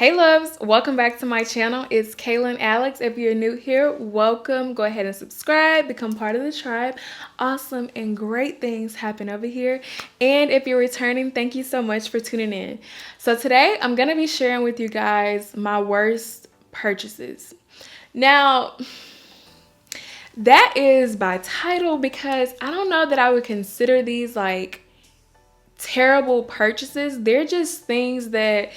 Hey loves, welcome back to my channel. It's Kaylan Alex. If you're new here, welcome. Go ahead and subscribe, become part of the tribe. Awesome and great things happen over here. And if you're returning, thank you so much for tuning in. So today I'm going to be sharing with you guys my worst purchases. Now, that is by title because I don't know that I would consider these like terrible purchases. They're just things that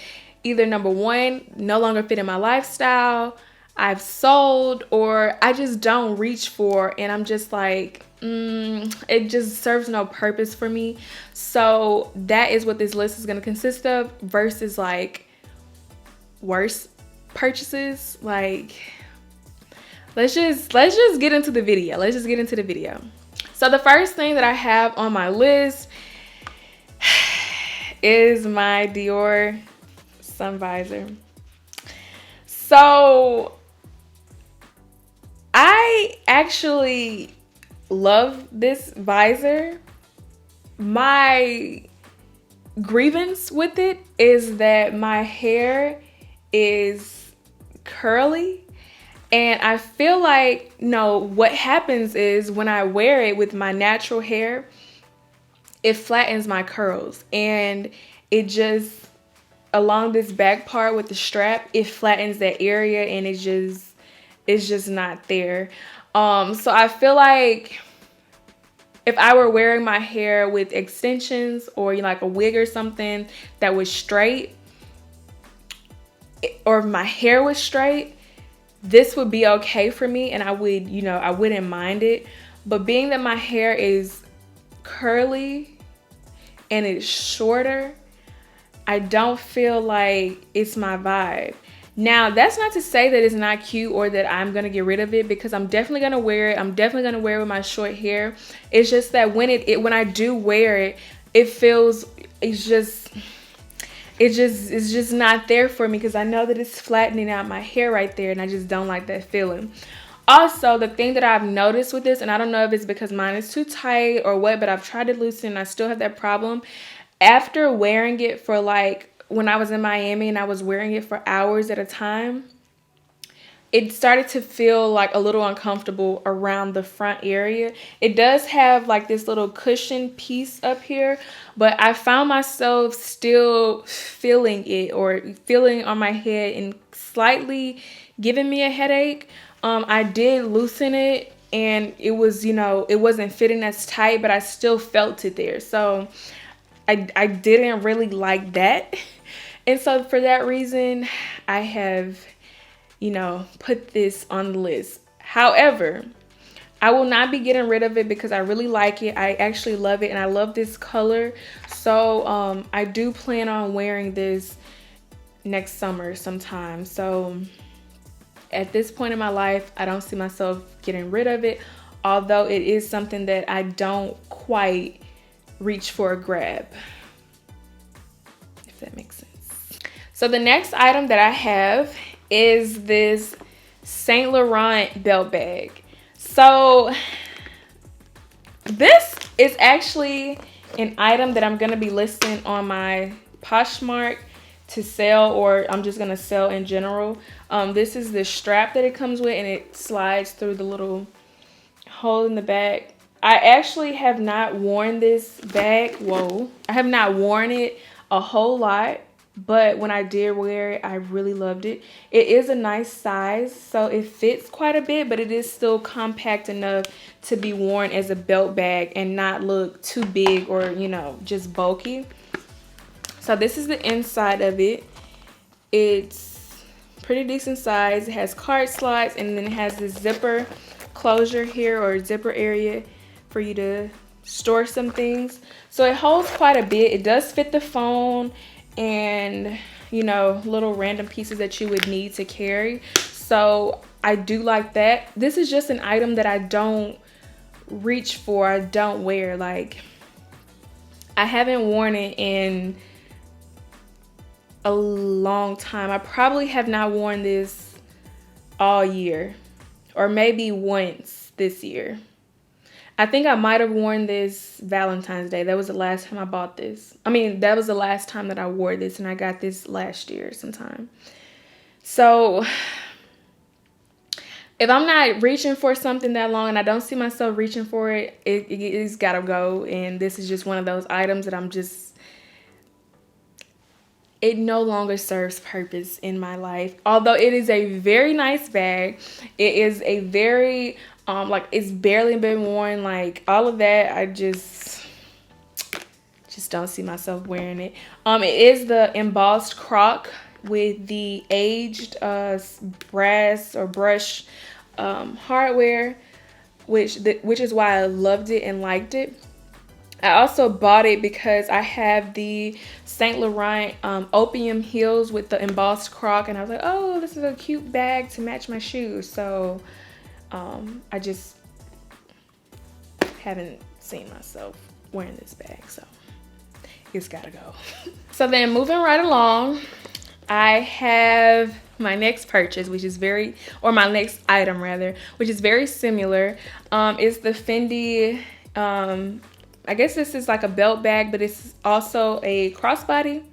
either number one, no longer fit in my lifestyle, I've sold, or I just don't reach for, and I'm just like, it just serves no purpose for me. So that is what this list is going to consist of versus like worst purchases. Like, let's just get into the video. So the first thing that I have on my list is my Dior sun visor. So I actually love this visor. My grievance with it is that my hair is curly, and I feel like, what happens is when I wear it with my natural hair, it flattens my curls, and it just, along this back part with the strap, it flattens that area, and it's just not there. So I feel like if I were wearing my hair with extensions or like a wig or something that was straight, or if my hair was straight, this would be okay for me, and I wouldn't mind it. But being that my hair is curly and it's shorter, I don't feel like it's my vibe. Now, that's not to say that it's not cute or that I'm going to get rid of it, because I'm definitely going to wear it. I'm definitely going to wear it with my short hair. It's just that when I do wear it, it feels, it's just not there for me, because I know that it's flattening out my hair right there, and I just don't like that feeling. Also, the thing that I've noticed with this, and I don't know if it's because mine is too tight or what, but I've tried to loosen and I still have that problem. After wearing it for when I was in Miami and I was wearing it for hours at a time, it started to feel like a little uncomfortable around the front area. It does have like this little cushion piece up here, but I found myself still feeling it, or feeling on my head, and slightly giving me a headache. I did loosen it, and it was, it wasn't fitting as tight, but I still felt it there. So I didn't really like that. And so for that reason, I have, put this on the list. However, I will not be getting rid of it because I really like it. I actually love it, and I love this color. So I do plan on wearing this next summer sometime. So at this point in my life, I don't see myself getting rid of it, although it is something that I don't quite reach for a grab, if that makes sense. So the next item that I have is this Saint Laurent belt bag. So this is actually an item that I'm going to be listing on my Poshmark to sell, or I'm just going to sell in general. This is the strap that it comes with, and it slides through the little hole in the back. I actually have not worn this bag. I have not worn it a whole lot, but when I did wear it, I really loved it. It is a nice size, so it fits quite a bit, but it is still compact enough to be worn as a belt bag and not look too big or, just bulky. So this is the inside of it. It's pretty decent size. It has card slots, and then it has this zipper closure here, or zipper area, for you to store some things. So it holds quite a bit. It does fit the phone and, little random pieces that you would need to carry. So I do like that. This is just an item that I don't reach for. I don't wear. Like, I haven't worn it in a long time. I probably have not worn this all year, or maybe once this year. I think I might have worn this Valentine's Day. That was the last time I bought this. I mean, that was the last time that I wore this, and I got this last year sometime. So if I'm not reaching for something that long and I don't see myself reaching for it, it's gotta go. And this is just one of those items that it no longer serves purpose in my life. Although it is a very nice bag, it is a very like, it's barely been worn, like all of that. I just don't see myself wearing it. It is the embossed croc with the aged brass or brush hardware, which is why I loved it and liked it. I also bought it because I have the Saint Laurent opium heels with the embossed croc, and I was like, oh, this is a cute bag to match my shoes. So I just haven't seen myself wearing this bag, so it's gotta go. So then moving right along, I have my next purchase, my next item rather, which is very similar. It's the Fendi, I guess this is like a belt bag, but it's also a crossbody.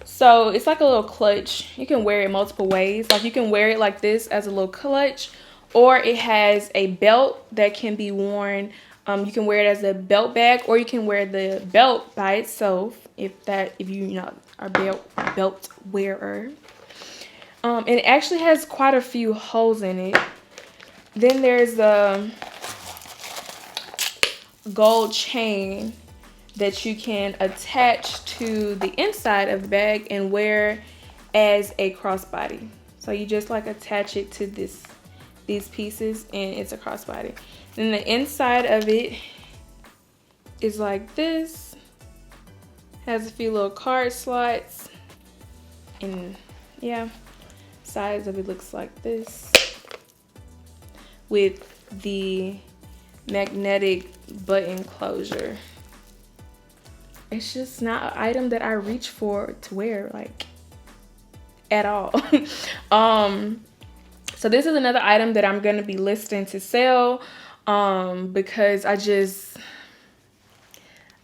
So it's like a little clutch. You can wear it multiple ways. Like, you can wear it like this as a little clutch, or it has a belt that can be worn. You can wear it as a belt bag, or you can wear the belt by itself if you are a belt wearer. And it actually has quite a few holes in it. Then there's the gold chain that you can attach to the inside of the bag and wear as a crossbody. So you just like attach it to these pieces, and it's a crossbody. Then the inside of it is like this. Has a few little card slots, and yeah, sides of it looks like this with the magnetic button closure. It's just not an item that I reach for to wear, like, at all. So this is another item that I'm going to be listing to sell because I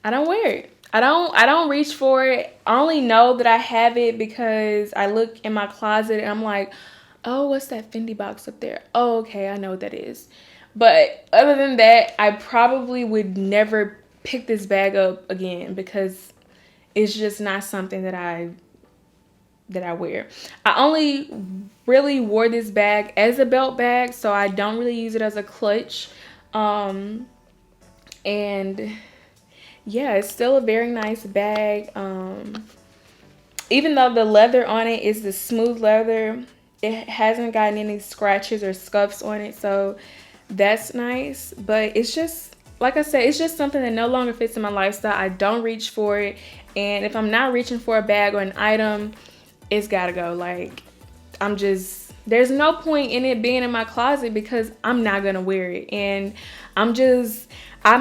don't wear it. I don't reach for it. I only know that I have it because I look in my closet and I'm like, oh, what's that Fendi box up there? Oh, okay, I know what that is. But other than that, I probably would never pick this bag up again because it's just not something that I wear. I only really wore this bag as a belt bag, so I don't really use it as a clutch. And yeah, it's still a very nice bag. Even though the leather on it is the smooth leather, it hasn't gotten any scratches or scuffs on it, so that's nice. But it's just, like I said, it's just something that no longer fits in my lifestyle. I don't reach for it, and if I'm not reaching for a bag or an item, it's gotta go. Like, there's no point in it being in my closet because I'm not gonna wear it. And I'm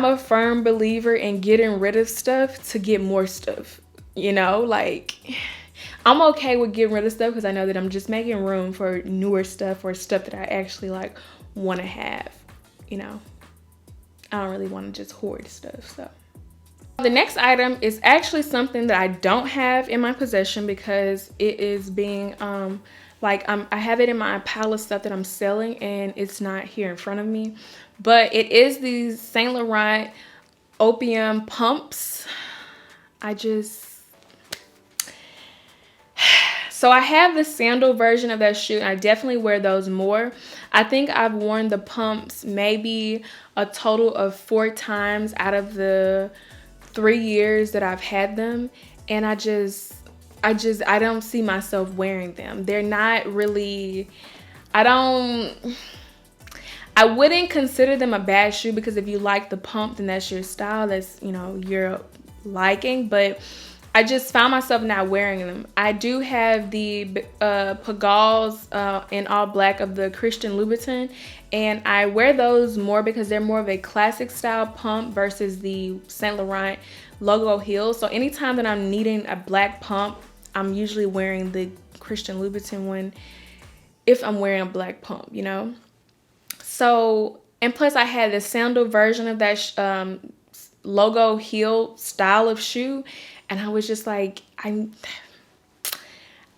a firm believer in getting rid of stuff to get more stuff, like, I'm okay with getting rid of stuff because I know that I'm just making room for newer stuff or stuff that I actually like want to have. I don't really want to just hoard stuff. So the next item is actually something that I don't have in my possession because it is being I have it in my pile of stuff that I'm selling, and it's not here in front of me. But it is these Saint Laurent opium pumps. So I have the sandal version of that shoe, and I definitely wear those more. I think I've worn the pumps maybe a total of 4 times out of the 3 years that I've had them, and I don't see myself wearing them. They're not really, I wouldn't consider them a bad shoe because if you like the pump, then that's your style, that's, your liking, but I just found myself not wearing them. I do have the Pagals in all black of the Christian Louboutin, and I wear those more because they're more of a classic style pump versus the Saint Laurent logo heels. So anytime that I'm needing a black pump, I'm usually wearing the Christian Louboutin one if I'm wearing a black pump, So And plus I had the sandal version of that logo heel style of shoe, and I was just like, I'm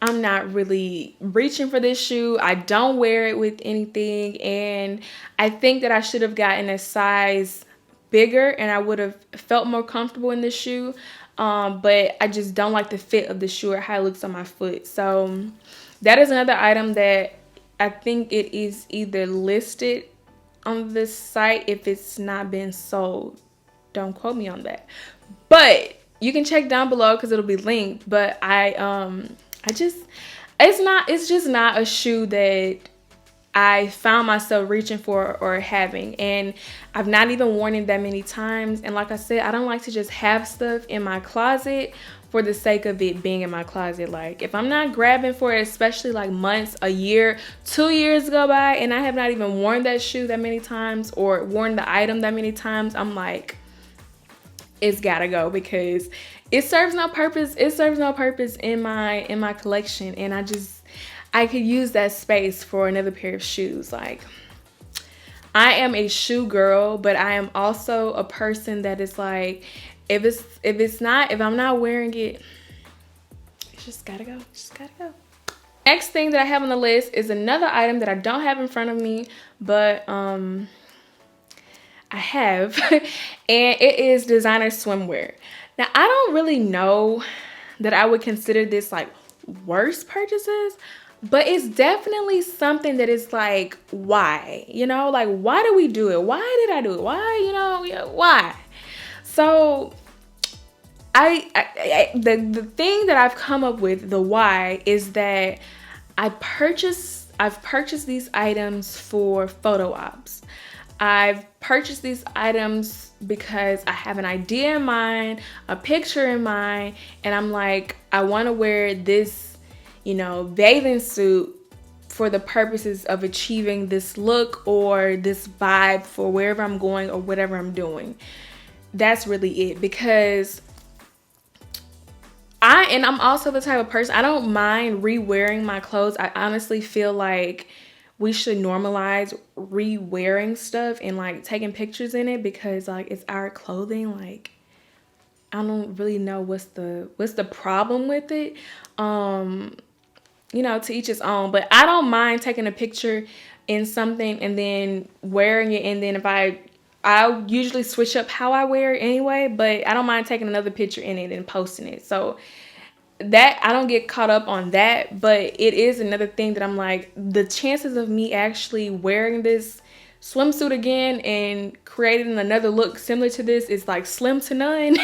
not really reaching for this shoe. I don't wear it with anything, and I think that I should have gotten a size bigger and I would have felt more comfortable in this shoe. But I just don't like the fit of the shoe or how it looks on my foot. So that is another item that I think it is either listed on this site if it's not been sold. Don't quote me on that. But you can check down below because it'll be linked. But it's just not a shoe that I found myself reaching for or having, and I've not even worn it that many times. And like I said, I don't like to just have stuff in my closet for the sake of it being in my closet. Like if I'm not grabbing for it, especially like months, a year, 2 years go by and I have not even worn that shoe that many times or worn the item that many times, I'm like, it's gotta go, because it serves no purpose. It serves no purpose in my collection, and I could use that space for another pair of shoes. Like, I am a shoe girl, but I am also a person that is like, if I'm not wearing it, it's just gotta go. Just gotta go. Next thing that I have on the list is another item that I don't have in front of me, but I have, and it is designer swimwear. Now, I don't really know that I would consider this like worst purchases, but it's definitely something that is like, why? You know, like, why do we do it? Why did I do it? Why, why? So the thing that I've come up with, the why, is that I've purchased these items for photo ops. I've purchased these items because I have an idea in mind, a picture in mind, and I'm like, I want to wear this, bathing suit for the purposes of achieving this look or this vibe for wherever I'm going or whatever I'm doing. That's really it, because I'm also the type of person, I don't mind re-wearing my clothes. I honestly feel like we should normalize re-wearing stuff and like taking pictures in it, because like it's our clothing. Like, I don't really know what's the problem with it. To each his own, but I don't mind taking a picture in something and then wearing it, and then if I usually switch up how I wear it anyway, but I don't mind taking another picture in it and posting it. So that, I don't get caught up on that, but it is another thing that I'm like, the chances of me actually wearing this swimsuit again and creating another look similar to this is like slim to none.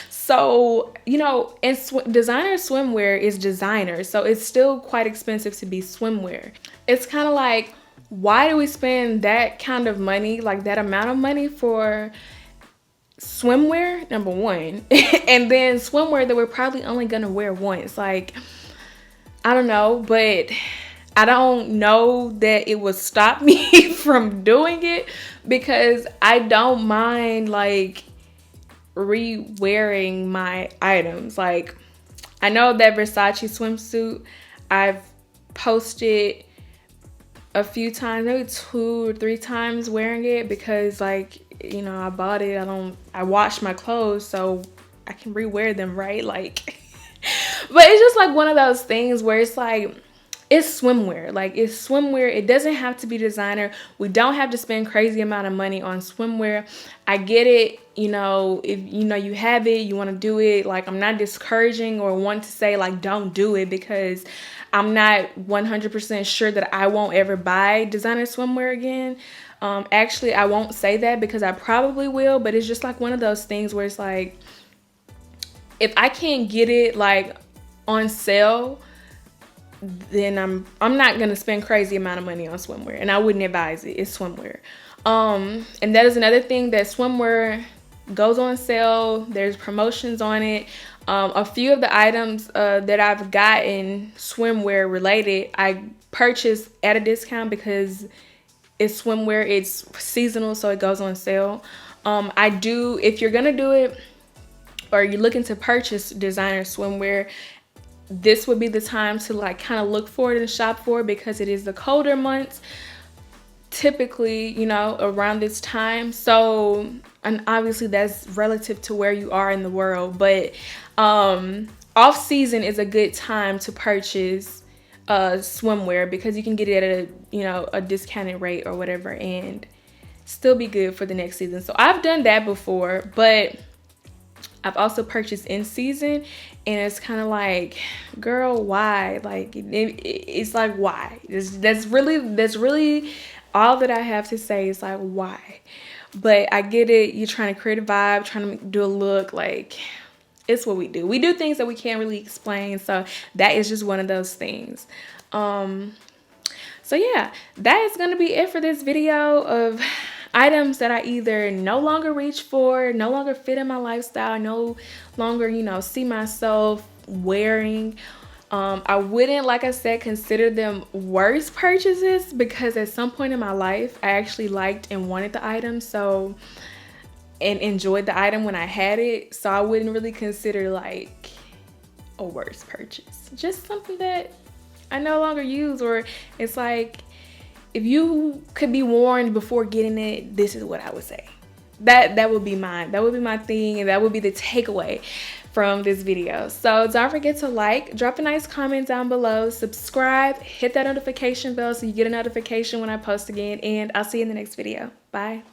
So, and designer swimwear is designer, so it's still quite expensive to be swimwear. It's kind of like, why do we spend that kind of money, like that amount of money for swimwear, number one, and then swimwear that we're probably only gonna wear once? Like, I don't know, but I don't know that it would stop me from doing it, because I don't mind like re-wearing my items. Like, I know that Versace swimsuit, I've posted a few times, maybe 2 or 3 times wearing it, because like, I bought it, I washed my clothes so I can re-wear them, right? Like, but it's just like one of those things where it's like, it's swimwear. Like, it's swimwear. It doesn't have to be designer. We don't have to spend crazy amount of money on swimwear. I get it. If you have it, you want to do it. Like, I'm not discouraging or want to say like don't do it, because I'm not 100% sure that I won't ever buy designer swimwear again. Actually, I won't say that, because I probably will, but it's just like one of those things where it's like, if I can't get it like on sale, then I'm not gonna spend crazy amount of money on swimwear, and I wouldn't advise it. It's swimwear. And that is another thing, that swimwear goes on sale. There's promotions on it. A few of the items that I've gotten swimwear related, I purchased at a discount because it's swimwear. It's seasonal, so it goes on sale. If you're gonna do it, or you're looking to purchase designer swimwear, this would be the time to like kind of look for it and shop for it, because it is the colder months. typically, you know, around this time. So, and obviously that's relative to where you are in the world, but off season is a good time to purchase swimwear because you can get it at a, you know, a discounted rate or whatever and still be good for the next season. So I've done that before, but I've also purchased in season, and it's kind of like, girl, why? Like it's like, why? That's really all that I have to say is like, why? But I get it. You're trying to create a vibe, trying to do a look. Like, it's what we do. We do things that we can't really explain. So that is just one of those things. So yeah, that is going to be it for this video of items that I either no longer reach for, no longer fit in my lifestyle, no longer, you know, see myself wearing. I wouldn't, like I said, consider them worst purchases because at some point in my life, I actually liked and wanted the item. So, and enjoyed the item when I had it. So I wouldn't really consider like a worst purchase. Just something that I no longer use, or it's like, if you could be warned before getting it, this is what I would say. That would be mine. That would be my thing, and that would be the takeaway from this video. So don't forget to like, drop a nice comment down below, subscribe, hit that notification bell so you get a notification when I post again, and I'll see you in the next video. Bye.